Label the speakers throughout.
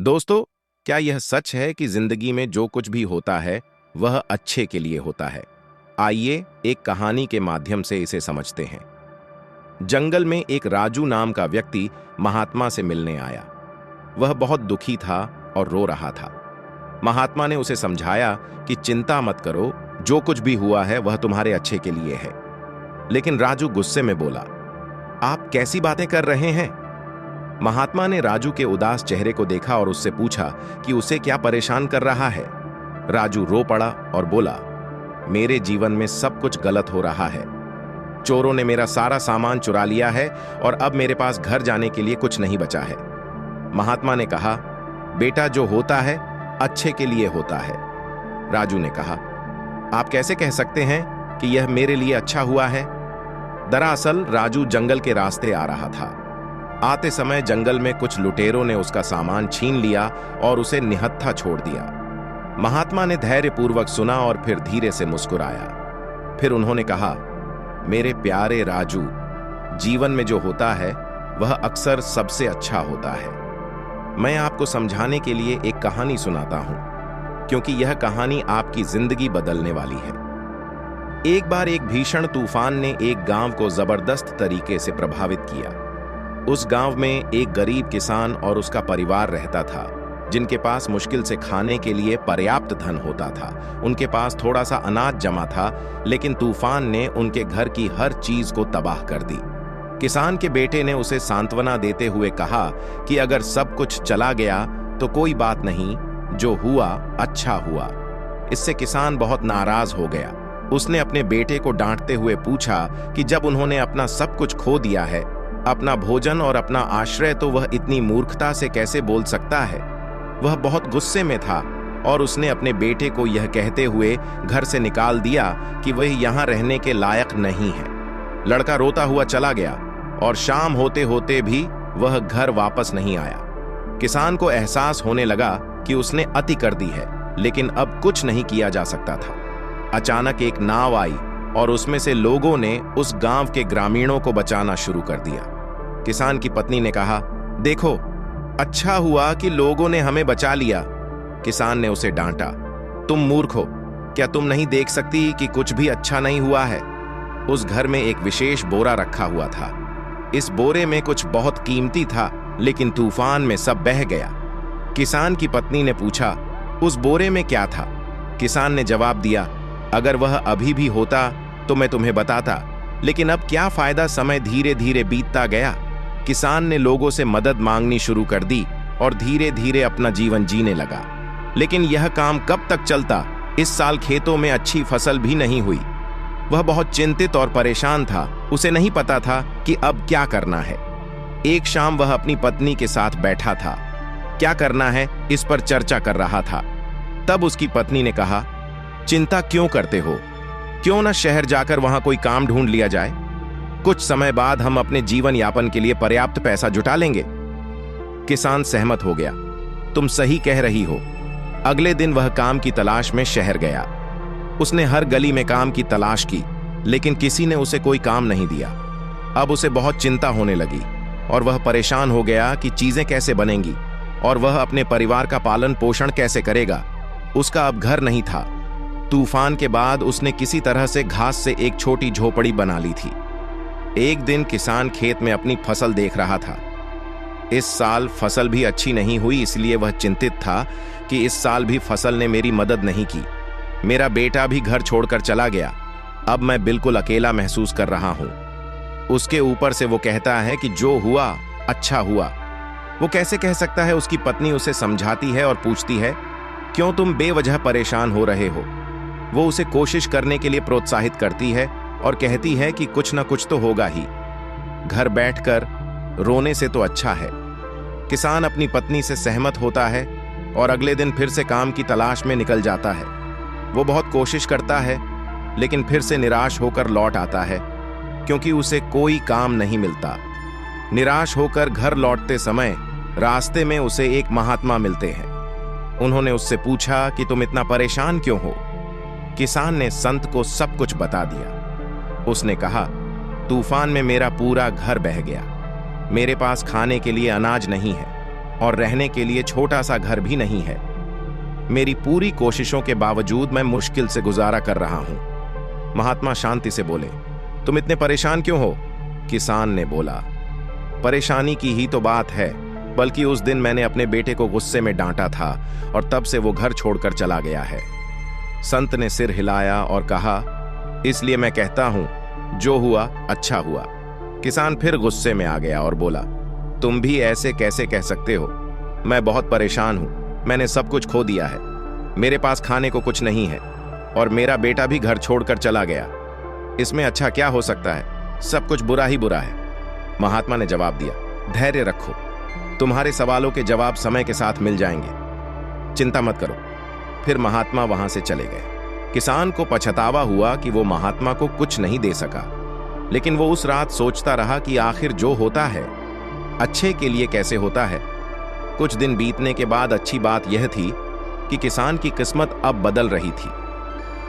Speaker 1: दोस्तों, क्या यह सच है कि जिंदगी में जो कुछ भी होता है वह अच्छे के लिए होता है? आइए एक कहानी के माध्यम से इसे समझते हैं। जंगल में एक राजू नाम का व्यक्ति महात्मा से मिलने आया। वह बहुत दुखी था और रो रहा था। महात्मा ने उसे समझाया कि चिंता मत करो, जो कुछ भी हुआ है वह तुम्हारे अच्छे के लिए है। लेकिन राजू गुस्से में बोला, आप कैसी बातें कर रहे हैं? महात्मा ने राजू के उदास चेहरे को देखा और उससे पूछा कि उसे क्या परेशान कर रहा है। राजू रो पड़ा और बोला, मेरे जीवन में सब कुछ गलत हो रहा है। चोरों ने मेरा सारा सामान चुरा लिया है और अब मेरे पास घर जाने के लिए कुछ नहीं बचा है। महात्मा ने कहा, बेटा, जो होता है अच्छे के लिए होता है। राजू ने कहा, आप कैसे कह सकते हैं कि यह मेरे लिए अच्छा हुआ है? दरअसल राजू जंगल के रास्ते आ रहा था। आते समय जंगल में कुछ लुटेरों ने उसका सामान छीन लिया और उसे निहत्था छोड़ दिया। महात्मा ने धैर्यपूर्वक सुना और फिर धीरे से मुस्कुराया। फिर उन्होंने कहा, मेरे प्यारे राजू, जीवन में जो होता है वह अक्सर सबसे अच्छा होता है। मैं आपको समझाने के लिए एक कहानी सुनाता हूं, क्योंकि यह कहानी आपकी जिंदगी बदलने वाली है। एक बार एक भीषण तूफान ने एक गांव को जबरदस्त तरीके से प्रभावित किया। उस गांव में एक गरीब किसान और उसका परिवार रहता था, जिनके पास मुश्किल से खाने के लिए पर्याप्त धन होता था। उनके पास थोड़ा सा अनाज जमा था, लेकिन तूफान ने उनके घर की हर चीज को तबाह कर दी। किसान के बेटे ने उसे सांत्वना देते हुए कहा कि अगर सब कुछ चला गया तो कोई बात नहीं, जो हुआ अच्छा हुआ। इससे किसान बहुत नाराज हो गया। उसने अपने बेटे को डांटते हुए पूछा कि जब उन्होंने अपना सब कुछ खो दिया है, अपना भोजन और अपना आश्रय, तो वह इतनी मूर्खता से कैसे बोल सकता है? वह बहुत गुस्से में था और उसने अपने बेटे को यह कहते हुए घर से निकाल दिया कि वह यहाँ रहने के लायक नहीं है। लड़का रोता हुआ चला गया और शाम होते होते भी वह घर वापस नहीं आया। किसान को एहसास होने लगा कि उसने अति कर दी है, लेकिन अब कुछ नहीं किया जा सकता था। अचानक एक नाव आई और उसमें से लोगों ने उस गांव के ग्रामीणों को बचाना शुरू कर दिया। किसान की पत्नी ने कहा, देखो, अच्छा हुआ कि लोगों ने हमें बचा लिया। किसान ने उसे डांटा, तुम मूर्ख हो, क्या तुम नहीं देख सकती कि कुछ भी अच्छा नहीं हुआ है? उस घर में एक विशेष बोरा रखा हुआ था। इस बोरे में कुछ बहुत कीमती था, लेकिन तूफान में सब बह गया। किसान की पत्नी ने पूछा, उस बोरे में क्या था? किसान ने जवाब दिया, अगर वह अभी भी होता तो मैं तुम्हें बताता, लेकिन अब क्या फायदा, समय धीरे धीरे बीतता गया। किसान ने लोगों से मदद मांगनी शुरू कर दी और धीरे धीरे अपना जीवन जीने लगा। लेकिन यह काम कब तक चलता? इस साल खेतों में अच्छी फसल भी नहीं हुई। वह बहुत चिंतित और परेशान था। उसे नहीं पता था कि अब क्या करना है। एक शाम वह अपनी पत्नी के साथ बैठा था, क्या करना है इस पर चर्चा कर रहा था। तब उसकी पत्नी ने कहा, चिंता क्यों करते हो? क्यों न शहर जाकर वहां कोई काम ढूंढ लिया जाए? कुछ समय बाद हम अपने जीवन यापन के लिए पर्याप्त पैसा जुटा लेंगे। किसान सहमत हो गया, तुम सही कह रही हो। अगले दिन वह काम की तलाश में शहर गया। उसने हर गली में काम की तलाश की, लेकिन किसी ने उसे कोई काम नहीं दिया। अब उसे बहुत चिंता होने लगी और वह परेशान हो गया कि चीजें कैसे बनेंगी और वह अपने परिवार का पालन पोषण कैसे करेगा। उसका अब घर नहीं था। तूफान के बाद उसने किसी तरह से घास से एक छोटी झोपड़ी बना ली थी। एक दिन किसान खेत में अपनी फसल देख रहा था। इस साल फसल भी अच्छी नहीं हुई, इसलिए वह चिंतित था कि इस साल भी फसल ने मेरी मदद नहीं की। मेरा बेटा भी घर छोड़कर चला गया। अब मैं बिल्कुल अकेला महसूस कर रहा हूं। उसके ऊपर से वो कहता है कि जो हुआ अच्छा हुआ। वो कैसे कह सकता है? उसकी पत्नी उसे समझाती है और पूछती है, क्यों तुम बेवजह परेशान हो रहे हो? वो उसे कोशिश करने के लिए प्रोत्साहित करती है और कहती है कि कुछ ना कुछ तो होगा ही। घर बैठकर रोने से तो अच्छा है। किसान अपनी पत्नी से सहमत होता है और अगले दिन फिर से काम की तलाश में निकल जाता है। वो बहुत कोशिश करता है, लेकिन फिर से निराश होकर लौट आता है, क्योंकि उसे कोई काम नहीं मिलता। निराश होकर घर लौटते समय रास्ते में उसे एक महात्मा मिलते हैं। उन्होंने उससे पूछा कि तुम इतना परेशान क्यों हो? किसान ने संत को सब कुछ बता दिया। उसने कहा, तूफान में मेरा पूरा घर बह गया। मेरे पास खाने के लिए अनाज नहीं है। और रहने के लिए छोटा सा घर भी नहीं है। मेरी पूरी कोशिशों के बावजूद मैं मुश्किल से गुजारा कर रहा हूं। महात्मा शांति से बोले, तुम इतने परेशान क्यों हो? किसान ने बोला, परेशानी की ही तो बात है, बल्कि उस दिन मैंने अपने बेटे को गुस्से में डांटा था और तब से वो घर छोड़कर चला गया है। संत ने सिर हिलाया और कहा, इसलिए मैं कहता हूं, जो हुआ अच्छा हुआ। किसान फिर गुस्से में आ गया और बोला, तुम भी ऐसे कैसे कह सकते हो? मैं बहुत परेशान हूं, मैंने सब कुछ खो दिया है, मेरे पास खाने को कुछ नहीं है और मेरा बेटा भी घर छोड़कर चला गया। इसमें अच्छा क्या हो सकता है? सब कुछ बुरा ही बुरा है। महात्मा ने जवाब दिया, धैर्य रखो, तुम्हारे सवालों के जवाब समय के साथ मिल जाएंगे, चिंता मत करो। फिर महात्मा वहां से चले गए। किसान को पछतावा हुआ कि वो महात्मा को कुछ नहीं दे सका, लेकिन वो उस रात सोचता रहा कि आखिर जो होता है अच्छे के लिए कैसे होता है। कुछ दिन बीतने के बाद अच्छी बात यह थी कि किसान की किस्मत अब बदल रही थी।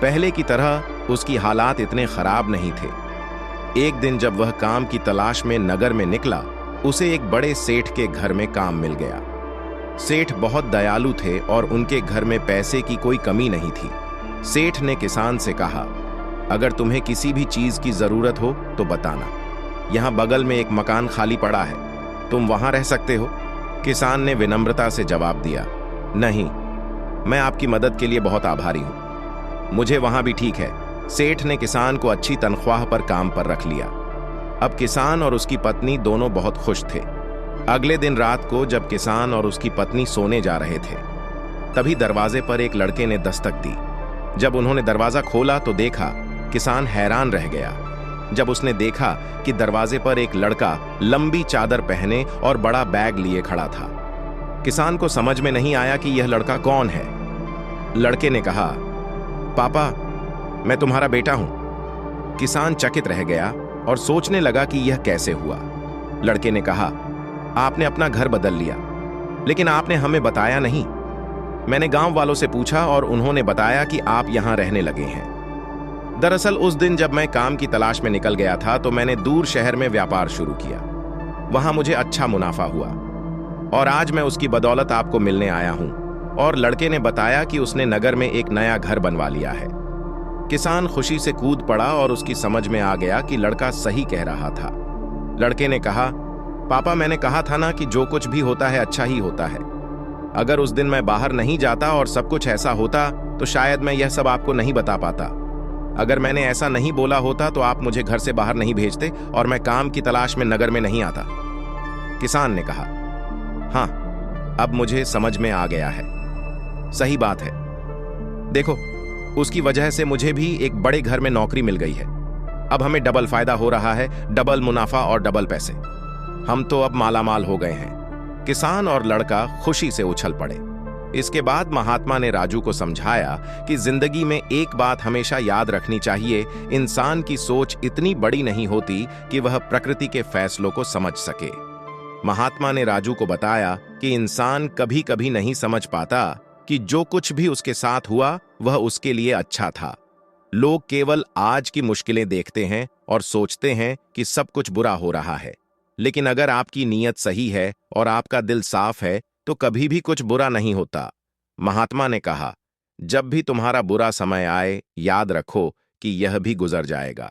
Speaker 1: पहले की तरह उसकी हालात इतने खराब नहीं थे। एक दिन जब वह काम की तलाश में नगर में निकला, उसे एक बड़े सेठ के घर में काम मिल गया। सेठ बहुत दयालु थे और उनके घर में पैसे की कोई कमी नहीं थी। सेठ ने किसान से कहा, अगर तुम्हें किसी भी चीज की जरूरत हो तो बताना, यहां बगल में एक मकान खाली पड़ा है, तुम वहां रह सकते हो। किसान ने विनम्रता से जवाब दिया, नहीं, मैं आपकी मदद के लिए बहुत आभारी हूं, मुझे वहां भी ठीक है। सेठ ने किसान को अच्छी तनख्वाह पर काम पर रख लिया। अब किसान और उसकी पत्नी दोनों बहुत खुश थे। अगले दिन रात को जब किसान और उसकी पत्नी सोने जा रहे थे, तभी दरवाजे पर एक लड़के ने दस्तक दी। जब उन्होंने दरवाजा खोला तो देखा, किसान हैरान रह गया जब उसने देखा कि दरवाजे पर एक लड़का लंबी चादर पहने और बड़ा बैग लिए खड़ा था। किसान को समझ में नहीं आया कि यह लड़का कौन है। लड़के ने कहा, पापा, मैं तुम्हारा बेटा हूं। किसान चकित रह गया और सोचने लगा कि यह कैसे हुआ। लड़के ने कहा, आपने अपना घर बदल लिया, लेकिन आपने हमें बताया नहीं। मैंने गांव वालों से पूछा और उन्होंने बताया कि आप यहां रहने लगे हैं। दरअसल उस दिन जब मैं काम की तलाश में निकल गया था तो मैंने दूर शहर में व्यापार शुरू किया। वहां मुझे अच्छा मुनाफा हुआ और आज मैं उसकी बदौलत आपको मिलने आया हूं। और लड़के ने बताया कि उसने नगर में एक नया घर बनवा लिया है। किसान खुशी से कूद पड़ा और उसकी समझ में आ गया कि लड़का सही कह रहा था। लड़के ने कहा, पापा, मैंने कहा था ना कि जो कुछ भी होता है अच्छा ही होता है। अगर उस दिन मैं बाहर नहीं जाता और सब कुछ ऐसा होता तो शायद मैं यह सब आपको नहीं बता पाता। अगर मैंने ऐसा नहीं बोला होता तो आप मुझे घर से बाहर नहीं भेजते और मैं काम की तलाश में नगर में नहीं आता। किसान ने कहा, हाँ, अब मुझे समझ में आ गया है, सही बात है। देखो, उसकी वजह से मुझे भी एक बड़े घर में नौकरी मिल गई है। अब हमें डबल फायदा हो रहा है, डबल मुनाफा और डबल पैसे। हम तो अब मालामाल हो गए हैं। किसान और लड़का खुशी से उछल पड़े। इसके बाद महात्मा ने राजू को समझाया कि जिंदगी में एक बात हमेशा याद रखनी चाहिए, इंसान की सोच इतनी बड़ी नहीं होती कि वह प्रकृति के फैसलों को समझ सके। महात्मा ने राजू को बताया कि इंसान कभी कभी नहीं समझ पाता कि जो कुछ भी उसके साथ हुआ वह उसके लिए अच्छा था। लोग केवल आज की मुश्किलें देखते हैं और सोचते हैं कि सब कुछ बुरा हो रहा है, लेकिन अगर आपकी नीयत सही है और आपका दिल साफ है तो कभी भी कुछ बुरा नहीं होता। महात्मा ने कहा, जब भी तुम्हारा बुरा समय आए, याद रखो कि यह भी गुजर जाएगा।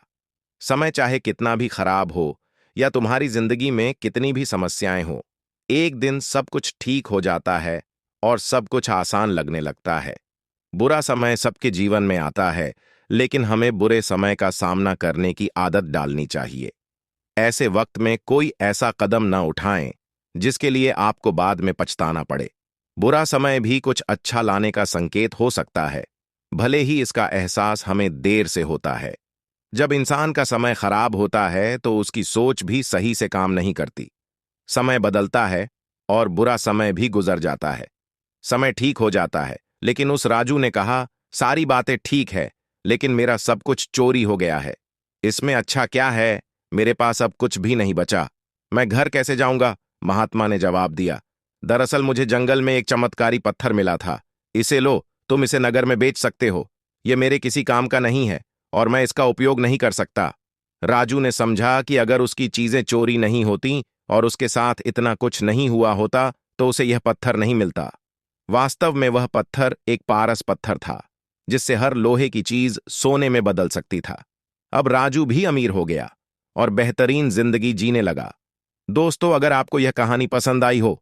Speaker 1: समय चाहे कितना भी खराब हो या तुम्हारी जिंदगी में कितनी भी समस्याएं हो, एक दिन सब कुछ ठीक हो जाता है और सब कुछ आसान लगने लगता है। बुरा समय सबके जीवन में आता है, लेकिन हमें बुरे समय का सामना करने की आदत डालनी चाहिए। ऐसे वक्त में कोई ऐसा कदम न उठाएं जिसके लिए आपको बाद में पछताना पड़े। बुरा समय भी कुछ अच्छा लाने का संकेत हो सकता है, भले ही इसका एहसास हमें देर से होता है। जब इंसान का समय खराब होता है तो उसकी सोच भी सही से काम नहीं करती। समय बदलता है और बुरा समय भी गुजर जाता है। समय ठीक हो जाता है, लेकिन उस राजू ने कहा, सारी बातें ठीक है, लेकिन मेरा सब कुछ चोरी हो गया है। इसमें अच्छा क्या है? मेरे पास अब कुछ भी नहीं बचा। मैं घर कैसे जाऊंगा? महात्मा ने जवाब दिया, दरअसल मुझे जंगल में एक चमत्कारी पत्थर मिला था। इसे लो, तुम इसे नगर में बेच सकते हो। यह मेरे किसी काम का नहीं है और मैं इसका उपयोग नहीं कर सकता। राजू ने समझा कि अगर उसकी चीजें चोरी नहीं होती और उसके साथ इतना कुछ नहीं हुआ होता तो उसे यह पत्थर नहीं मिलता। वास्तव में वह पत्थर एक पारस पत्थर था, जिससे हर लोहे की चीज सोने में बदल सकती था। अब राजू भी अमीर हो गया और बेहतरीन जिंदगी जीने लगा। दोस्तों, अगर आपको यह कहानी पसंद आई हो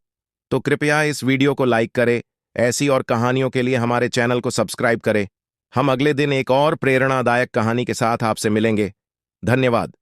Speaker 1: तो कृपया इस वीडियो को लाइक करें। ऐसी और कहानियों के लिए हमारे चैनल को सब्सक्राइब करें। हम अगले दिन एक और प्रेरणादायक कहानी के साथ आपसे मिलेंगे। धन्यवाद।